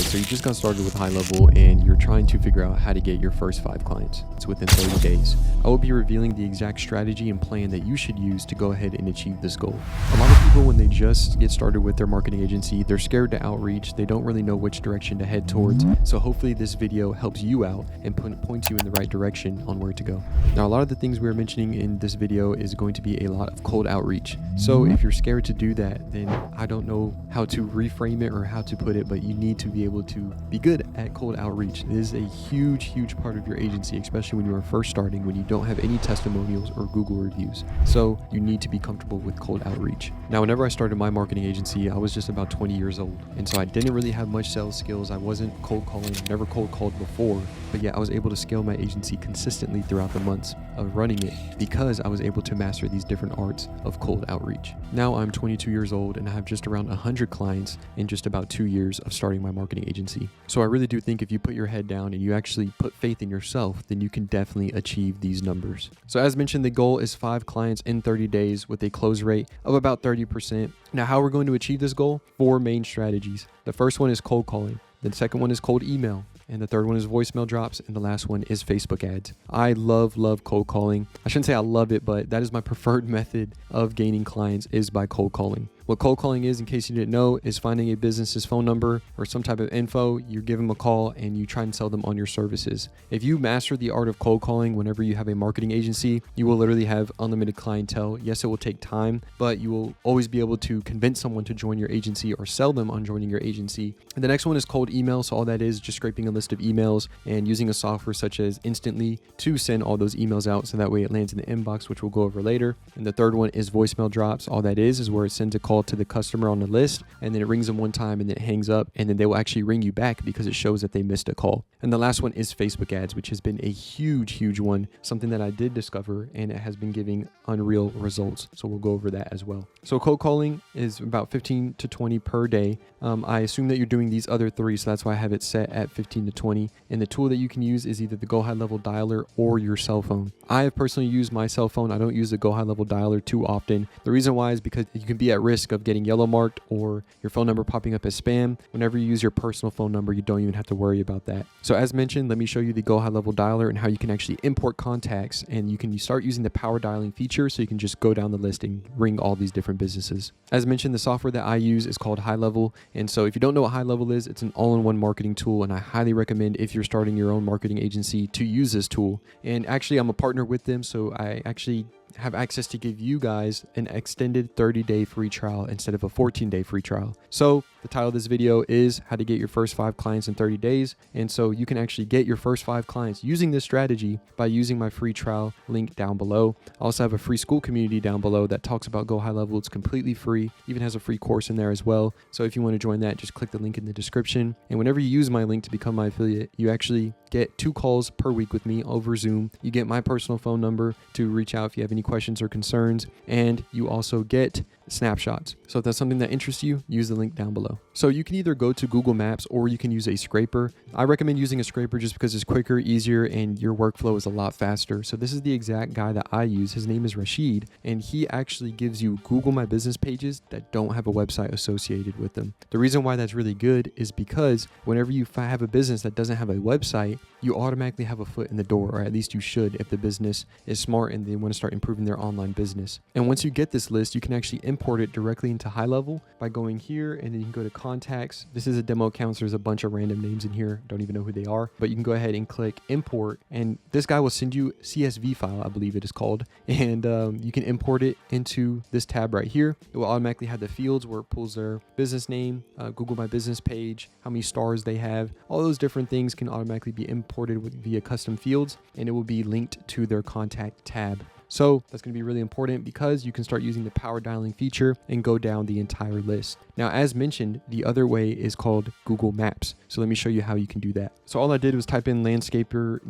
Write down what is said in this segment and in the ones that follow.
Alright, so you just got started with HighLevel and you're trying to figure out how to get your first 5 clients. It's within 30 days. I will be revealing the exact strategy and plan that you should use to go ahead and achieve this goal. A lot of people, when they just get started with their marketing agency, they're scared to outreach. They don't really know which direction to head towards. So hopefully this video helps you out and points you in the right direction on where to go. Now, a lot of the things we're mentioning in this video is going to be a lot of cold outreach. So if you're scared to do that, then I don't know how to reframe it or how to put it, but you need to be able to be good at cold outreach. It is a huge part of your agency, especially when you are first starting, when you don't have any testimonials or Google reviews. So you need to be comfortable with cold outreach. Now, whenever I started my marketing agency, I was just about 20 years old. And so I didn't really have much sales skills. I wasn't cold calling, never cold called before, but yet I was able to scale my agency consistently throughout the months of running it because I was able to master these different arts of cold outreach. Now I'm 22 years old and I have just around 100 clients in just about 2 years of starting my marketing agency. So I really do think if you put your head down and you actually put faith in yourself, then you can definitely achieve these numbers. So as mentioned, the goal is 5 clients in 30 days with a close rate of about 30%. Now, how we're going to achieve this goal? 4 main strategies. The first one is cold calling. The second one is cold email. And the third one is voicemail drops. And the last one is Facebook ads. I love cold calling. I shouldn't say I love it, but that is my preferred method of gaining clients is by cold calling. What cold calling is, in case you didn't know, is finding a business's phone number or some type of info. You give them a call and you try and sell them on your services. If you master the art of cold calling whenever you have a marketing agency, you will literally have unlimited clientele. Yes, it will take time, but you will always be able to convince someone to join your agency or sell them on joining your agency. And the next one is cold email. So all that is just scraping a list of emails and using a software such as Instantly to send all those emails out so that way it lands in the inbox, which we'll go over later. And the third one is voicemail drops. All that is where it sends a call to the customer on the list and then it rings them one time and then it hangs up and then they will actually ring you back because it shows that they missed a call. And the last one is Facebook ads, which has been a huge one, something that I did discover and it has been giving unreal results. So we'll go over that as well. So cold calling is about 15 to 20 per day. I assume that you're doing these other 3, so that's why I have it set at 15 to 20. And the tool that you can use is either the GoHighLevel dialer or your cell phone. I have personally used my cell phone. I don't use the GoHighLevel dialer too often. The reason why is because you can be at risk of getting yellow marked or your phone number popping up as spam. Whenever you use your personal phone number, you don't even have to worry about that. So as mentioned, let me show you the GoHighLevel dialer and how you can actually import contacts, and you can start using the power dialing feature so you can just go down the list and ring all these different businesses. As mentioned, the software that I use is called HighLevel. And so if you don't know what HighLevel is, it's an all-in-one marketing tool, and I highly recommend if you're starting your own marketing agency to use this tool. And actually, I'm a partner with them, so I actually have access to give you guys an extended 30-day free trial instead of a 14-day free trial. So the title of this video is how to get your first 5 clients in 30 days. And so you can actually get your first 5 clients using this strategy by using my free trial link down below. I also have a free school community down below that talks about GoHighLevel. It's completely free, even has a free course in there as well. So if you want to join that, just click the link in the description. And whenever you use my link to become my affiliate, you actually get 2 calls per week with me over Zoom. You get my personal phone number to reach out if you have any questions or concerns, and you also get snapshots. So if that's something that interests you, use the link down below. So you can either go to Google Maps or you can use a scraper. I recommend using a scraper just because it's quicker, easier, and your workflow is a lot faster. So this is the exact guy that I use. His name is Rashid, and he actually gives you Google My Business pages that don't have a website associated with them. The reason why that's really good is because whenever you have a business that doesn't have a website, you automatically have a foot in the door, or at least you should if the business is smart and they want to start improving their online business. And once you get this list, you can actually import it directly into HighLevel by going here, and then you can go to contacts. This is a demo account, so there's a bunch of random names in here. Don't even know who they are, but you can go ahead and click import, and this guy will send you CSV file, I believe it is called, and you can import it into this tab right here. It will automatically have the fields where it pulls their business name, Google My Business page, how many stars they have. All those different things can automatically be imported via custom fields, and it will be linked to their contact tab. So that's going to be really important because you can start using the power dialing feature and go down the entire list. Now, as mentioned, the other way is called Google Maps. So let me show you how you can do that. So all I did was type in landscaping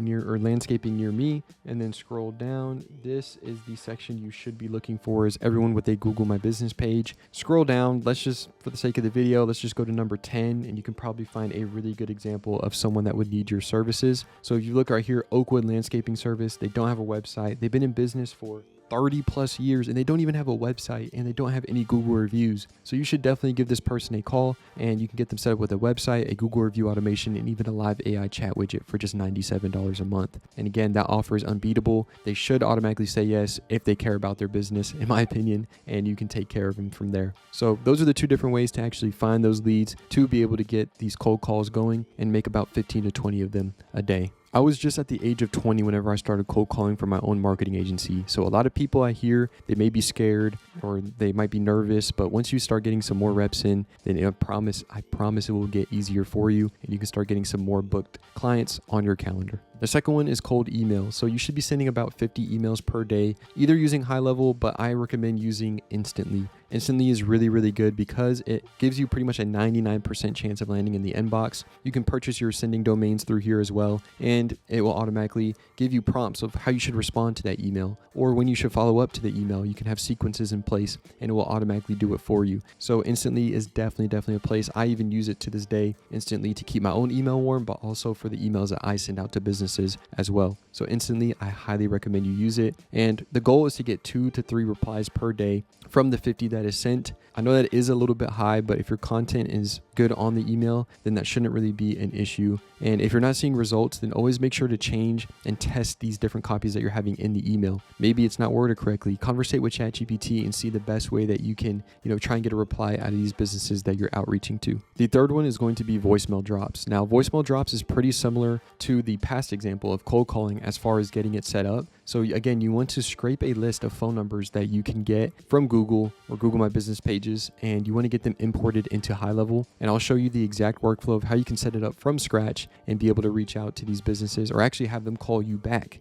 near me and then scroll down. This is the section you should be looking for, is everyone with a Google My Business page. Scroll down. Let's just, for the sake of the video, let's just go to number 10, and you can probably find a really good example of someone that would need your services. So if you look right here, Oakwood Landscaping Service, they don't have a website. They've been in business for 30 plus years and they don't even have a website and they don't have any Google reviews. So you should definitely give this person a call, and you can get them set up with a website, a Google review automation, and even a live AI chat widget for just $97 a month. And again, that offer is unbeatable. They should automatically say yes if they care about their business, in my opinion, and you can take care of them from there. So those are the two different ways to actually find those leads, to be able to get these cold calls going and make about 15 to 20 of them a day. I was just at the age of 20 whenever I started cold calling for my own marketing agency. So a lot of people I hear, they may be scared or they might be nervous, but once you start getting some more reps in, then I promise it will get easier for you, and you can start getting some more booked clients on your calendar. The second one is cold email. So you should be sending about 50 emails per day, either using HighLevel, but I recommend using Instantly. Instantly is really, really good because it gives you pretty much a 99% chance of landing in the inbox. You can purchase your sending domains through here as well, and it will automatically give you prompts of how you should respond to that email or when you should follow up to the email. You can have sequences in place and it will automatically do it for you. So Instantly is definitely a place. I even use it to this day, Instantly, to keep my own email warm, but also for the emails that I send out to businesses as well. So Instantly, I highly recommend you use it. And the goal is to get 2 to 3 replies per day from the 50 that is sent. I know that is a little bit high, but if your content is good on the email, then that shouldn't really be an issue. And if you're not seeing results, then always make sure to change and test these different copies that you're having in the email. Maybe it's not worded correctly. Conversate with ChatGPT and see the best way that you can, try and get a reply out of these businesses that you're outreaching to. The third one is going to be voicemail drops. Now, voicemail drops is pretty similar to the past example of cold calling as far as getting it set up. So again, you want to scrape a list of phone numbers that you can get from Google or Google My Business pages, and you want to get them imported into HighLevel. And I'll show you the exact workflow of how you can set it up from scratch and be able to reach out to these businesses or actually have them call you back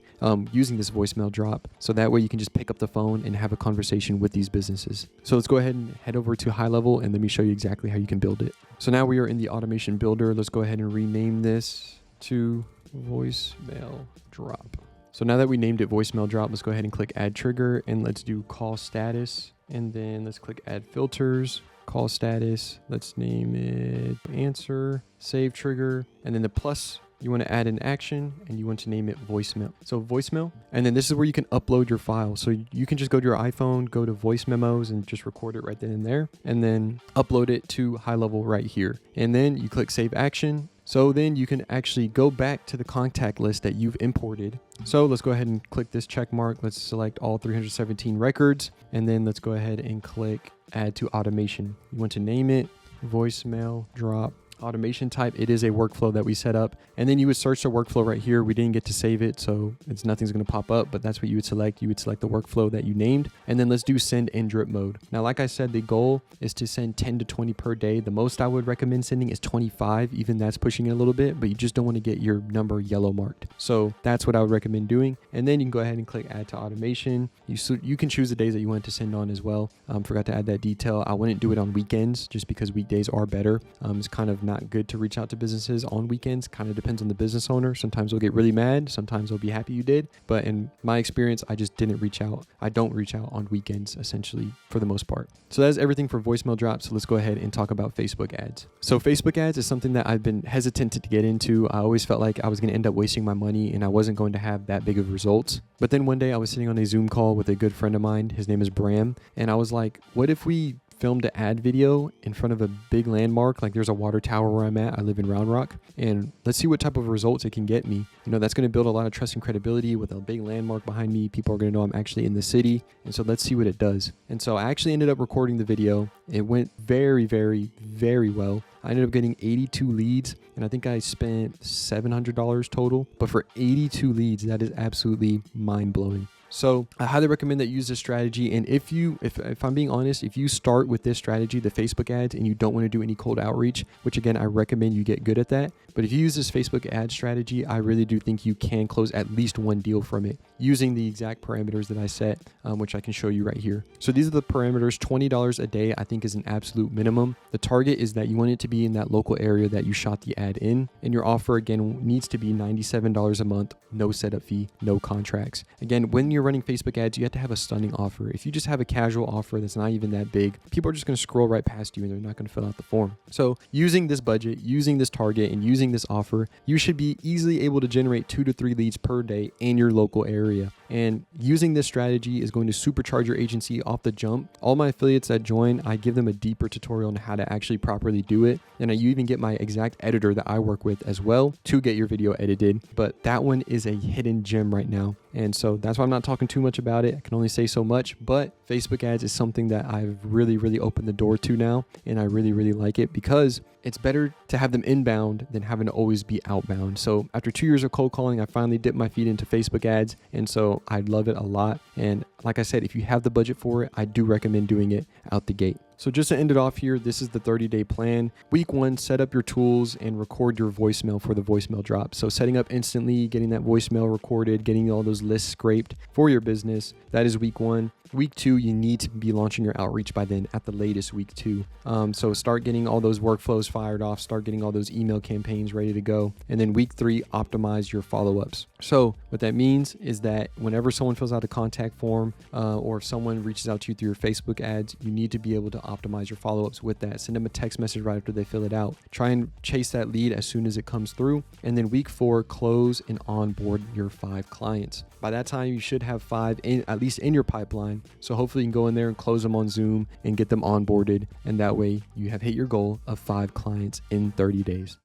using this voicemail drop. So that way you can just pick up the phone and have a conversation with these businesses. So let's go ahead and head over to HighLevel and let me show you exactly how you can build it. So now we are in the automation builder. Let's go ahead and rename this to voicemail drop. So now that we named it voicemail drop, let's go ahead and click add trigger and let's do call status. And then let's click add filters, call status. Let's name it answer, save trigger. And then the plus, you want to add an action and you want to name it voicemail. So voicemail. And then this is where you can upload your file. So you can just go to your iPhone, go to voice memos and just record it right then and there. And then upload it to HighLevel right here. And then you click save action. So then you can actually go back to the contact list that you've imported. So let's go ahead and click this check mark. Let's select all 317 records. And then let's go ahead and click add to automation. You want to name it voicemail drop. Automation type, it is a workflow that we set up, and then you would search the workflow right here. We didn't get to save it, so nothing's going to pop up, but that's what you would select. You would select the workflow that you named, and then let's do send in drip mode. Now, like I said, the goal is to send 10 to 20 per day. The most I would recommend sending is 25. Even that's pushing it a little bit, but you just don't want to get your number yellow marked. So that's what I would recommend doing. And then you can go ahead and click add to automation. You can choose the days that you want to send on as well. Forgot to add that detail. I wouldn't do it on weekends just because weekdays are better. It's kind of not good to reach out to businesses on weekends. Kind of depends on the business owner. Sometimes they'll get really mad. Sometimes they'll be happy you did. But in my experience, I just didn't reach out. I don't reach out on weekends, essentially, for the most part. So that's everything for voicemail drops. So let's go ahead and talk about Facebook ads. So Facebook ads is something that I've been hesitant to get into. I always felt like I was going to end up wasting my money and I wasn't going to have that big of results. But then one day I was sitting on a Zoom call with a good friend of mine. His name is Bram. And I was like, what if we filmed an ad video in front of a big landmark? Like there's a water tower where I'm at. I live in Round Rock, and let's see what type of results it can get me. That's going to build a lot of trust and credibility with a big landmark behind me. People are going to know I'm actually in the city. And so let's see what it does. And so I actually ended up recording the video. It went very, very, very well. I ended up getting 82 leads, and I think I spent $700 total. But for 82 leads, that is absolutely mind-blowing. So I highly recommend that you use this strategy. And if I'm being honest, if you start with this strategy, the Facebook ads, and you don't want to do any cold outreach, which again, I recommend you get good at that. But if you use this Facebook ad strategy, I really do think you can close at least one deal from it using the exact parameters that I set, which I can show you right here. So these are the parameters. $20 a day, I think, is an absolute minimum. The target is that you want it to be in that local area that you shot the ad in. And your offer, again, needs to be $97 a month, no setup fee, no contracts. Again, when you're you're running Facebook ads, you have to have a stunning offer. If you just have a casual offer that's not even that big, people are just going to scroll right past you and they're not going to fill out the form. So using this budget, using this target, and using this offer, you should be easily able to generate 2 to 3 leads per day in your local area. And using this strategy is going to supercharge your agency off the jump. All my affiliates that join, I give them a deeper tutorial on how to actually properly do it. And you even get my exact editor that I work with as well to get your video edited. But that one is a hidden gem right now. And so that's why I'm not talking too much about it. I can only say so much, but Facebook ads is something that I've really opened the door to now. And I really like it because it's better to have them inbound than having to always be outbound. So after 2 years of cold calling, I finally dipped my feet into Facebook ads. And so I love it a lot. And like I said, if you have the budget for it, I do recommend doing it out the gate. So just to end it off here, this is the 30-day plan. Week 1, set up your tools and record your voicemail for the voicemail drop. So setting up instantly, getting that voicemail recorded, getting all those lists scraped for your business. That is week 1. Week 2, you need to be launching your outreach by then, at the latest week 2. So start getting all those workflows fired off, start getting all those email campaigns ready to go. And then week 3, optimize your follow-ups. So what that means is that whenever someone fills out a contact form or if someone reaches out to you through your Facebook ads, you need to be able to optimize your follow-ups with that. Send them a text message right after they fill it out. Try and chase that lead as soon as it comes through. And then week 4, close and onboard your 5 clients. By that time, you should have 5 at least in your pipeline. So hopefully you can go in there and close them on Zoom and get them onboarded. And that way you have hit your goal of 5 clients in 30 days.